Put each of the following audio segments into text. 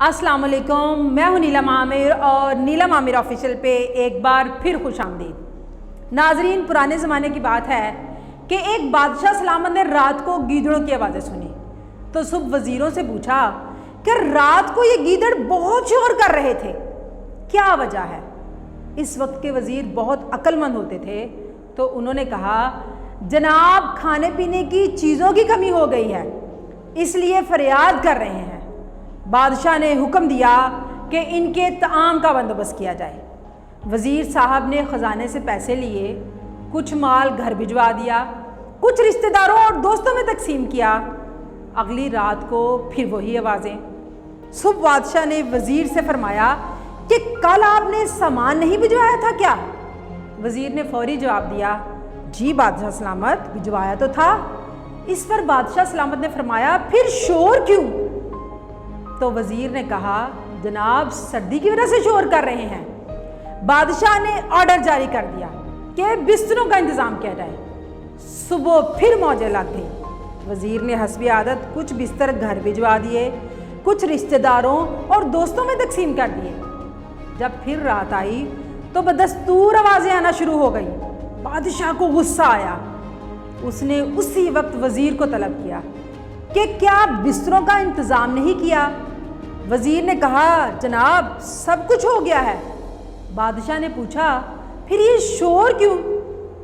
अस्सलाम वालेकुम, मैं हूं नीलम आमिर और नीलम आमिर ऑफिशियल पे एक बार फिर खुश आमदीद। नाजरीन, पुराने ज़माने की बात है कि एक बादशाह सलामत ने रात को गीदड़ों की आवाज़ें सुनी तो सुबह वज़ीरों से पूछा कि रात को ये गीदड़ बहुत शोर कर रहे थे, क्या वजह है। इस वक्त के वज़ीर बहुत अक्लमंद होते थे तो उन्होंने कहा, जनाब खाने पीने की चीज़ों की कमी हो गई है इसलिए फरियाद कर रहे हैं। बादशाह ने हुक्म दिया कि इनके ताम का बंदोबस्त किया जाए। वज़ीर साहब ने ख़जाने से पैसे लिए, कुछ माल घर भिजवा दिया, कुछ रिश्तेदारों और दोस्तों में तकसीम किया। अगली रात को फिर वही आवाज़ें। सुबह बादशाह ने वज़ीर से फरमाया कि कल आपने सामान नहीं भिजवाया था क्या। वज़ीर ने फौरी जवाब दिया, जी बादशाह सलामत, भिजवाया तो था। इस पर बादशाह सलामत ने फरमाया, फिर शोर क्यों। तो वज़ीर ने कहा, जनाब सर्दी की वजह से शोर कर रहे हैं। बादशाह ने ऑर्डर जारी कर दिया कि बिस्तरों का इंतज़ाम किया जाए। सुबह फिर मौजें लग गई। वज़ीर ने हस्बी आदत कुछ बिस्तर घर भिजवा दिए, कुछ रिश्तेदारों और दोस्तों में तकसीम कर दिए। जब फिर रात आई तो बदस्तूर आवाज़ें आना शुरू हो गई। बादशाह को गुस्सा आया। उसने उसी वक्त वज़ीर को तलब किया कि क्या बिस्तरों का इंतज़ाम नहीं किया। वज़ीर ने कहा, जनाब सब कुछ हो गया है। बादशाह ने पूछा, फिर ये शोर क्यों।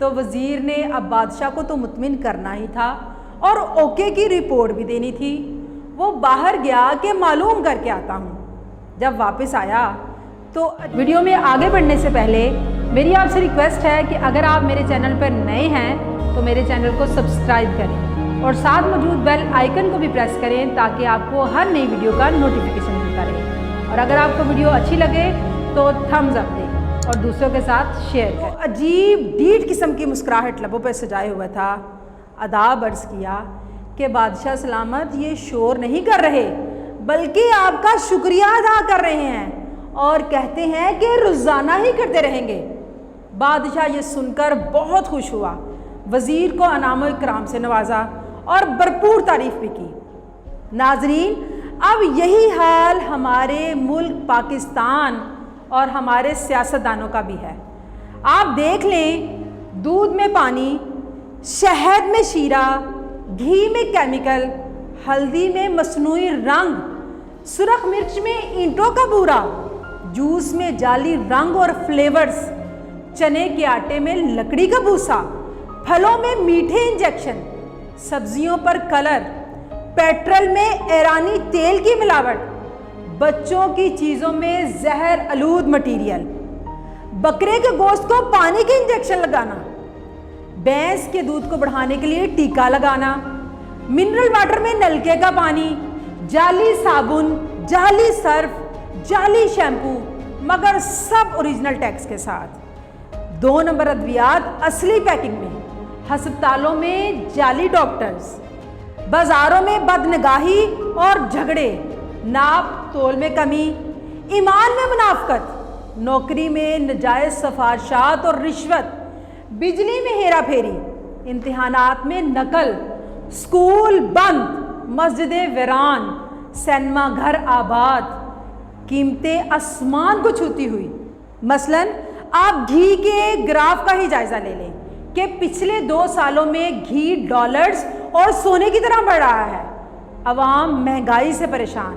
तो वज़ीर ने अब बादशाह को तो मुतमिन करना ही था और ओके की रिपोर्ट भी देनी थी। वो बाहर गया कि मालूम करके आता हूँ। जब वापस आया तो वीडियो में आगे बढ़ने से पहले मेरी आपसे रिक्वेस्ट है कि अगर आप मेरे चैनल पर नए हैं तो मेरे चैनल को सब्सक्राइब करें और साथ मौजूद बेल आइकन को भी प्रेस करें ताकि आपको हर नई वीडियो का नोटिफिकेशन मिलता रहे। और अगर आपको वीडियो अच्छी लगे तो थम्स अप दें और दूसरों के साथ शेयर करें। अजीब डीठ किस्म की मुस्कुराहट लबों पर सजाए हुआ था। अदाब अर्ज़ किया कि बादशाह सलामत, ये शोर नहीं कर रहे बल्कि आपका शुक्रिया अदा कर रहे हैं और कहते हैं कि रोज़ाना ही करते रहेंगे। बादशाह ये सुनकर बहुत खुश हुआ। वज़ीर को अनाम व इकराम से नवाजा और भरपूर तारीफ़ भी की। नाजरीन, अब यही हाल हमारे मुल्क पाकिस्तान और हमारे सियासतदानों का भी है। आप देख लें, दूध में पानी, शहद में शीरा, घी में केमिकल, हल्दी में मसनूई रंग, सुरख मिर्च में ईंटों का बूरा, जूस में जाली रंग और फ्लेवर्स, चने के आटे में लकड़ी का भूसा, फलों में मीठे इंजेक्शन, सब्जियों पर कलर, पेट्रोल में ईरानी तेल की मिलावट, बच्चों की चीज़ों में जहर आलूद मटीरियल, बकरे के गोश्त को पानी के इंजेक्शन लगाना, भैंस के दूध को बढ़ाने के लिए टीका लगाना, मिनरल वाटर में नलके का पानी, जाली साबुन, जाली सर्फ, जाली शैम्पू, मगर सब ओरिजिनल टैक्स के साथ। 2 नंबर अद्वियात असली पैकिंग में, हस्पतालों में जाली डॉक्टर्स, बाजारों में बदनगाही और झगड़े, नाप तोल में कमी, ईमान में मुनाफकत, नौकरी में नजायज़ सफारशात और रिश्वत, बिजली में हेरा फेरी, इम्तिहानात में नकल, स्कूल बंद, मस्जिदें वीरान, सिनेमा घर आबाद, कीमतें आसमान को छूती हुई। मसलन आप घी के ग्राफ का ही जायज़ा ले लें कि पिछले 2 सालों में घी डॉलर्स और सोने की तरह बढ़ रहा है। अवाम महंगाई से परेशान,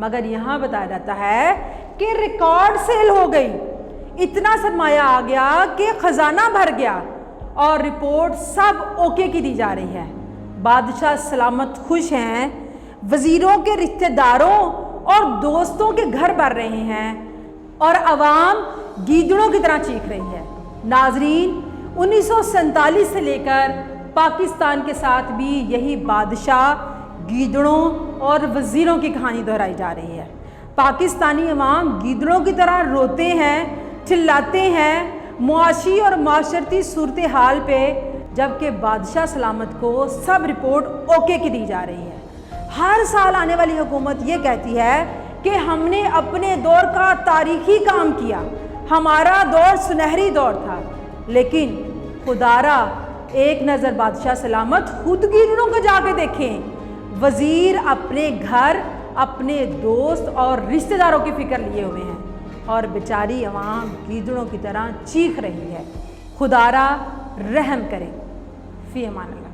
मगर यहाँ बताया जाता है कि रिकॉर्ड सेल हो गई, इतना सरमाया आ गया कि खजाना भर गया और रिपोर्ट सब ओके की दी जा रही है। बादशाह सलामत खुश हैं, वज़ीरों के रिश्तेदारों और दोस्तों के घर भर रहे हैं और अवाम गीदड़ों की तरह चीख रही है। नाजरीन, 1947 से लेकर पाकिस्तान के साथ भी यही बादशाह, गीदड़ों और वज़ीरों की कहानी दोहराई जा रही है। पाकिस्तानी अवाम गीदड़ों की तरह रोते हैं, चिल्लाते हैं मुआशी और माशरती सूरत हाल पे, जबकि बादशाह सलामत को सब रिपोर्ट ओके की दी जा रही है। हर साल आने वाली हुकूमत ये कहती है कि हमने अपने दौर का तारीखी काम किया, हमारा दौर सुनहरी दौर था। लेकिन खुदारा एक नज़र बादशाह सलामत खुद गीदड़ों को जाके देखें। वज़ीर अपने घर اپنے دوست اور رشتہ داروں کی فکر لیے ہوئے ہیں اور بیچاری عوام گیدڑوں کی طرح چیخ رہی ہے۔ خدا را رحم کرے۔ فی امان اللہ۔